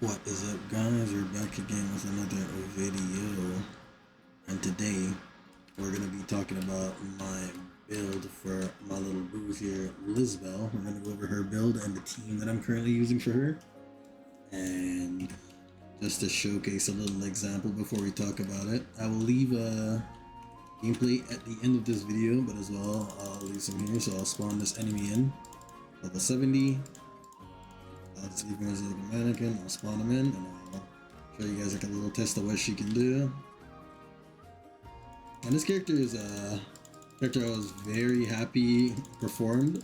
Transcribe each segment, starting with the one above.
What is up, guys? We're back again with another video, and today we're going to be talking about my build for my little booth here, Lisbell. We're going to go over her build and the team that I'm currently using for her, and just to showcase a little example before we talk about it, I will leave a gameplay at the end of this video, but as well I'll leave some here. So I'll spawn this enemy in level 70. I'll just leave him as like a mannequin. I'll spawn him in, and I'll show you guys like a little test of what she can do. And this character is a character I was very happy performed,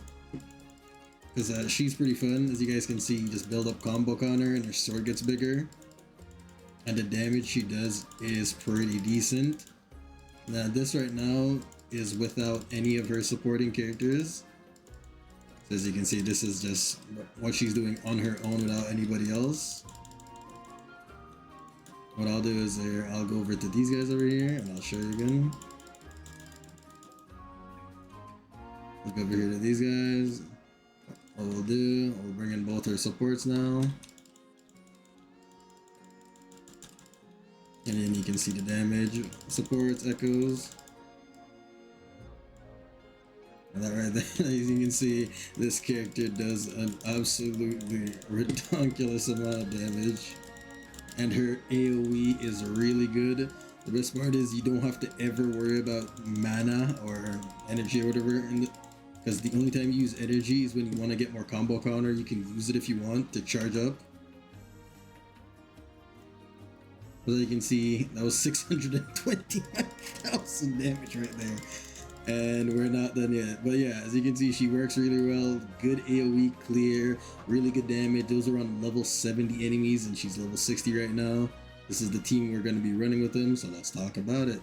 because she's pretty fun. As you guys can see, you just build up combo counter and her sword gets bigger, and the damage she does is pretty decent. Now this right now is without any of her supporting characters. As you can see, this is just what she's doing on her own without anybody else. What I'll do is I'll go over to these guys over here and I'll show you again. Look over here to these guys. What we'll do, we'll bring in both our supports now. And then you can see the damage, supports, echoes. And that right there, as you can see, this character does an absolutely ridiculous amount of damage. And her AoE is really good. The best part is you don't have to ever worry about mana or energy or whatever, because the only time you use energy is when you want to get more combo counter. You can use it if you want to charge up. But as you can see, that was 629,000 damage right there. And we're not done yet, but yeah, as you can see, she works really well. Good AoE clear, really good damage. Those are on level 70 enemies, and she's level 60 right now. This is the team we're going to be running with them, so let's talk about it.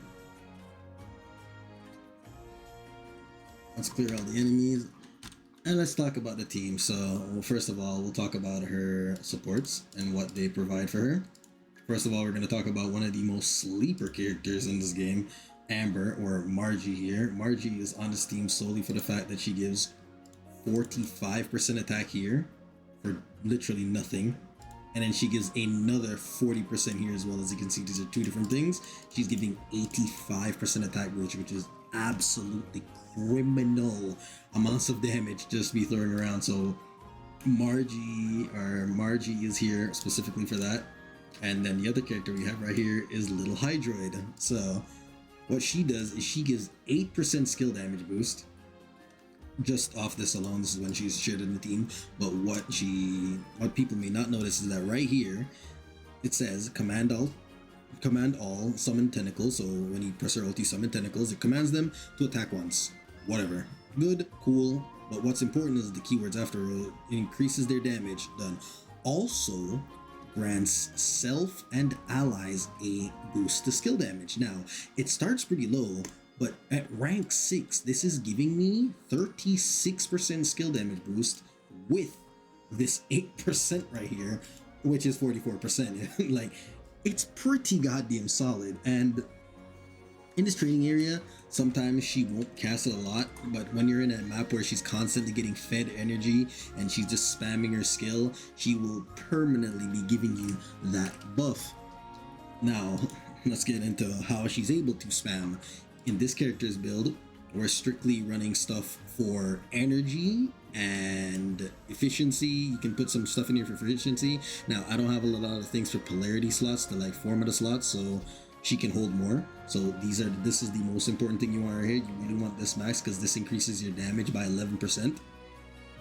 Let's clear all the enemies, and let's talk about the team. So, well, first of all, we'll talk about her supports and what they provide for her. First of all, we're going to talk about one of the most sleeper characters in this game, Amber, or Margie here. Margie is on this team solely for the fact that she gives 45% attack here for literally nothing, and then she gives another 40% here as well. As you can see, these are two different things. She's giving 85% attack boost, which is absolutely criminal amounts of damage just be throwing around. So Margie is here specifically for that. And then the other character we have right here is Little Hydroid. So what she does is she gives 8% skill damage boost just off this alone. This is when she's shared in the team. But what people may not notice is that right here it says command all summon tentacles. So when you press her ulti summon tentacles, it commands them to attack once. Whatever. Good, cool. But what's important is the keywords after it increases their damage. Done. Also grants self and allies a boost to skill damage. Now, it starts pretty low, but at rank 6, this is giving me 36% skill damage boost with this 8% right here, which is 44%. Like, it's pretty goddamn solid. And in this training area, sometimes she won't cast it a lot, but when you're in a map where she's constantly getting fed energy and she's just spamming her skill, she will permanently be giving you that buff. Now, let's get into how she's able to spam. In this character's build, we're strictly running stuff for energy and efficiency. You can put some stuff in here for efficiency. Now, I don't have a lot of things for polarity slots, the like formata slots, so she can hold more. So this is the most important thing you want right here. You really want this max because this increases your damage by 11%.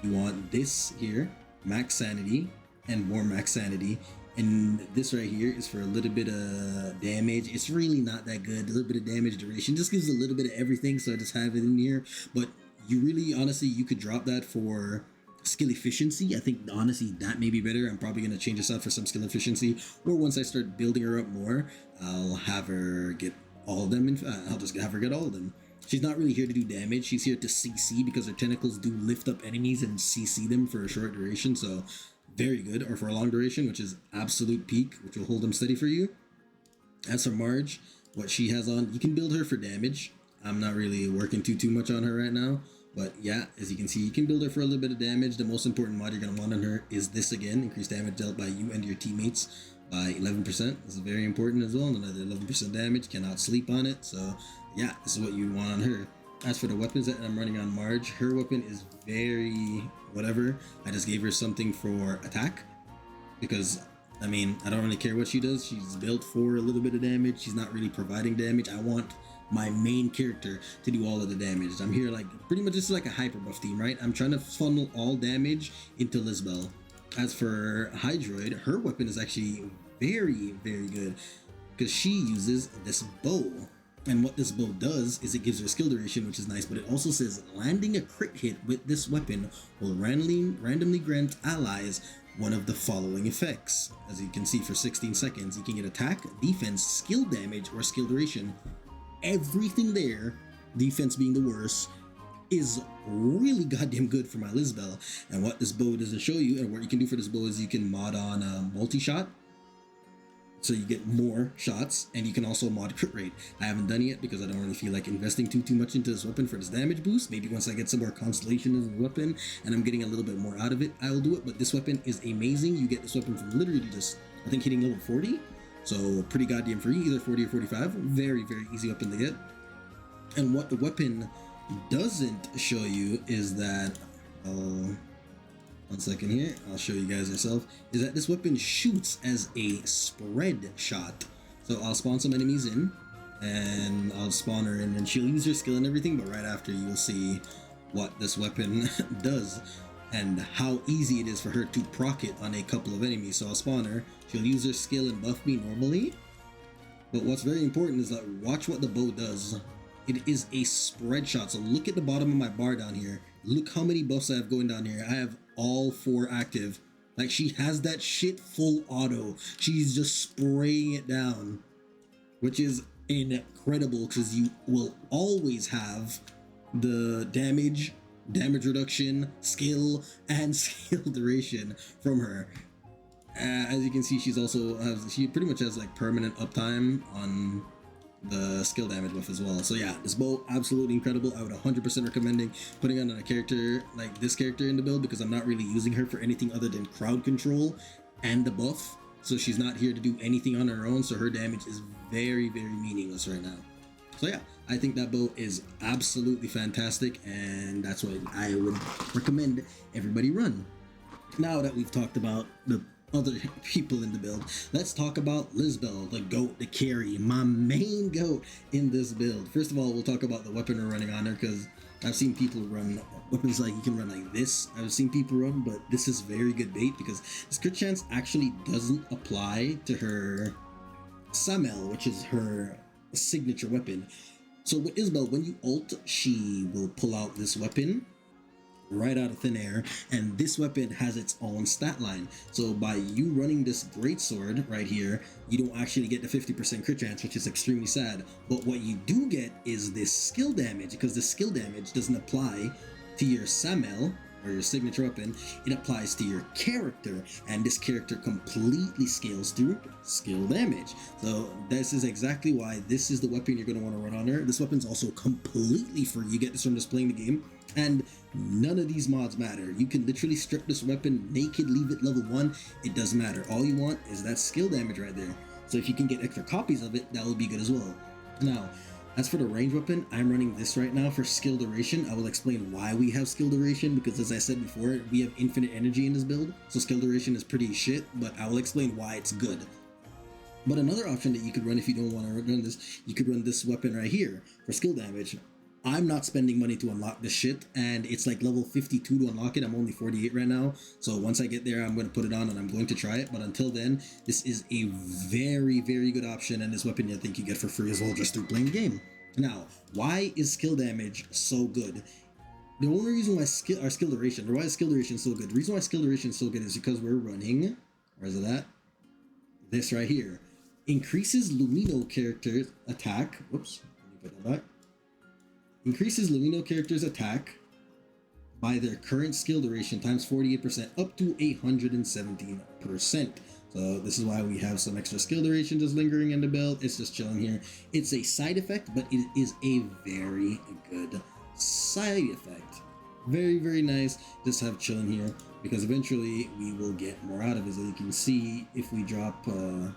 You want this here, max sanity and more max sanity. And this right here is for a little bit of damage. It's really not that good. A little bit of damage duration just gives a little bit of everything, so I just have it in here. But you really, honestly, you could drop that for skill efficiency. I think honestly that may be better. I'm probably going to change this out for some skill efficiency, or once I start building her up more, I'll have her get all of them. I'll just have her get all of them. She's not really here to do damage. She's here to CC because her tentacles do lift up enemies and CC them for a short duration. So very good, or for a long duration, which is absolute peak, which will hold them steady for you. As for Marge, what she has on, you can build her for damage. I'm not really working too much on her right now. But yeah, as you can see, you can build her for a little bit of damage. The most important mod you're going to want on her is this again. Increased damage dealt by you and your teammates by 11%. This is very important as well. Another 11% damage. Cannot sleep on it. So yeah, this is what you want on her. As for the weapons that I'm running on Marge, her weapon is very whatever. I just gave her something for attack because I mean, I don't really care what she does. She's built for a little bit of damage. She's not really providing damage. I want my main character to do all of the damage. I'm here like pretty much this is like a hyper buff team, right? I'm trying to funnel all damage into Lisbell. As for Hydroid, her weapon is actually very, very good because she uses this bow. And what this bow does is it gives her skill duration, which is nice, but it also says landing a crit hit with this weapon will randomly grant allies one of the following effects. As you can see, for 16 seconds, you can get attack, defense, skill damage, or skill duration. Everything there, defense being the worst, is really goddamn good for my Lisbell. And what this bow doesn't show you, and what you can do for this bow is you can mod on multi-shot, so you get more shots, and you can also mod crit rate. I haven't done it yet because I don't really feel like investing too much into this weapon for this damage boost. Maybe once I get some more constellation as a weapon and I'm getting a little bit more out of it, I will do it. But this weapon is amazing. You get this weapon from literally just, I think, hitting level 40. So pretty goddamn free, either 40 or 45. Very, very easy weapon to get. And what the weapon doesn't show you is that, one second here, I'll show you guys yourself, is that this weapon shoots as a spread shot. So I'll spawn some enemies in, and I'll spawn her in, and she'll use her skill and everything, but right after you will see what this weapon does and how easy it is for her to proc it on a couple of enemies. So I'll spawn her, she'll use her skill and buff me normally, but what's very important is that watch what the bow does. It is a spread shot. So look at the bottom of my bar down here. Look how many buffs I have going down here. I have all 4 active. Like, she has that shit full auto. She's just spraying it down, which is incredible because you will always have the damage reduction, skill, and skill duration from her. As you can see, she pretty much has like permanent uptime on the skill damage buff as well. So yeah, this bow, absolutely incredible. I would 100% recommending putting on a character like this character in the build because I'm not really using her for anything other than crowd control and the buff. So she's not here to do anything on her own, so her damage is very, very meaningless right now. So yeah, I think that bow is absolutely fantastic, and that's what I would recommend everybody run. Now that we've talked about the other people in the build, let's talk about Lisbell, the goat, the carry, my main goat in this build. First of all, we'll talk about the weapon we're running on her because I've seen people run weapons like you can run like this. I've seen people run, but this is very good bait because this crit chance actually doesn't apply to her Samel, which is her signature weapon. So with Isabel, when you ult, she will pull out this weapon right out of thin air, and this weapon has its own stat line. So by you running this greatsword right here, you don't actually get the 50% crit chance, which is extremely sad. But what you do get is this skill damage, because the skill damage doesn't apply to your Samel or your signature weapon, it applies to your character, and this character completely scales through skill damage. So this is exactly why this is the weapon you're going to want to run on her. This weapon's also completely free. You get this from just playing the game, and none of these mods matter. You can literally strip this weapon naked, leave it level 1, it doesn't matter. All you want is that skill damage right there. So if you can get extra copies of it, that would be good as well. Now, as for the range weapon, I'm running this right now for skill duration. I will explain why we have skill duration, because as I said before, we have infinite energy in this build, so skill duration is pretty shit, but I will explain why it's good. But another option that you could run if you don't want to run this, you could run this weapon right here for skill damage. I'm not spending money to unlock this shit, and it's like level 52 to unlock it. I'm only 48 right now, so once I get there, I'm going to put it on and I'm going to try it. But until then, this is a very, very good option, and this weapon I think you get for free as well just through playing the game. Now, why is skill damage so good? The only reason why skill duration, or why is skill duration so good? The reason why skill duration is so good is because we're running, where is it at? This right here. Increases Lumino character's attack. Whoops, let me put that back. Increases Lumino character's attack by their current skill duration times 48% up to 117%. So this is why we have some extra skill duration just lingering in the build. It's just chilling here. It's a side effect, but it is a very good side effect. Very, very nice. Just have chilling here because eventually we will get more out of it. As you can see, if we drop 1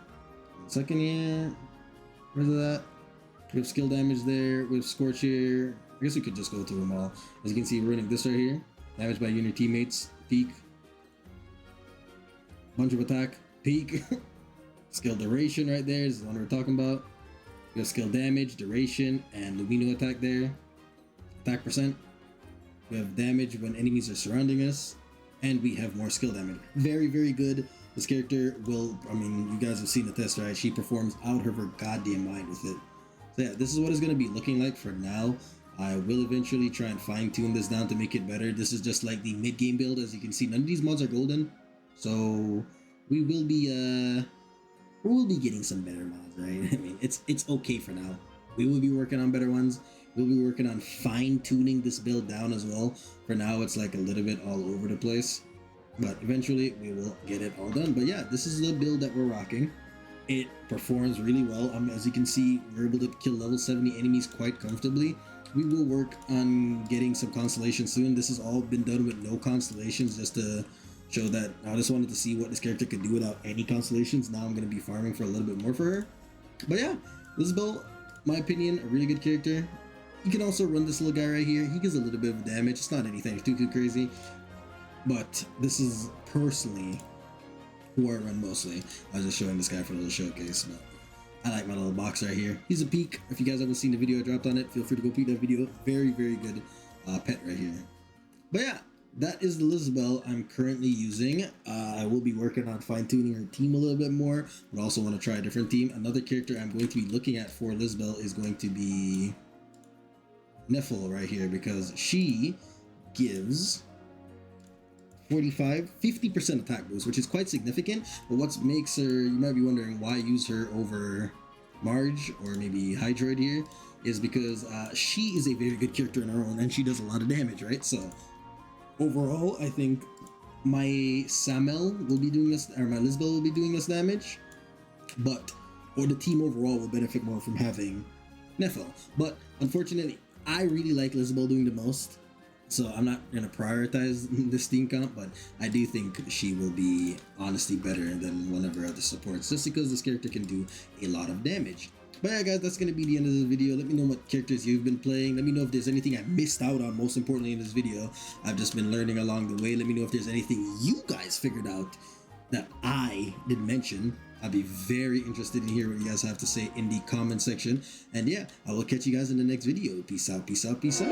second here, where's that? We have skill damage there. We have Scorch here. I guess we could just go through them all. As you can see, we're running this right here. Damage by you and your teammates. Peak. Bunch of attack. Peak. Skill duration right there is the one we're talking about. We have skill damage, duration, and Lumino attack there. Attack percent. We have damage when enemies are surrounding us. And we have more skill damage. Very, very good. This character will, I mean, you guys have seen the test, right? She performs out of her goddamn mind with it. So yeah, this is what it's going to be looking like for now. I will eventually try and fine tune this down to make it better. This is just like the mid game build. As you can see, none of these mods are golden. So we will be getting some better mods, right? I mean, it's okay for now. We will be working on better ones. We'll be working on fine tuning this build down as well. For now, it's like a little bit all over the place, but eventually we will get it all done. But yeah, this is the build that we're rocking. It performs really well. As you can see, we're able to kill level 70 enemies quite comfortably. We will work on getting some constellations soon. This has all been done with no constellations, just to show that I just wanted to see what this character could do without any constellations. Now I'm going to be farming for a little bit more for her. But yeah, Lisbell, my opinion, a really good character. You can also run this little guy right here. He gives a little bit of damage. It's not anything too crazy. But this is personally who I run mostly. I was just showing this guy for a little showcase, but I like my little box right here. He's a peak. If you guys haven't seen the video I dropped on it, feel free to go peek that video. Very, very good pet right here. But yeah, that is the Lisbell I'm currently using. I will be working on fine-tuning her team a little bit more, but also want to try a different team. Another character I'm going to be looking at for Lisbell is going to be Neffel right here, because she gives 50% attack boost, which is quite significant. But what makes her, you might be wondering why use her over Marge or maybe Hydroid here, is because she is a very good character in her own, and she does a lot of damage, right? So overall, I think my Samel will be doing this, or my Lisbell will be doing this damage, or the team overall will benefit more from having Neffel. But unfortunately, I really like Lisbell doing the most, so I'm not going to prioritize this team comp, but I do think she will be honestly better than one of her other supports, just because this character can do a lot of damage. But yeah guys, that's going to be the end of this video. Let me know what characters you've been playing. Let me know if there's anything I missed out on, most importantly in this video. I've just been learning along the way. Let me know if there's anything you guys figured out that I didn't mention. I'd be very interested in hearing what you guys have to say in the comment section. And yeah, I will catch you guys in the next video. Peace out, peace out, peace out.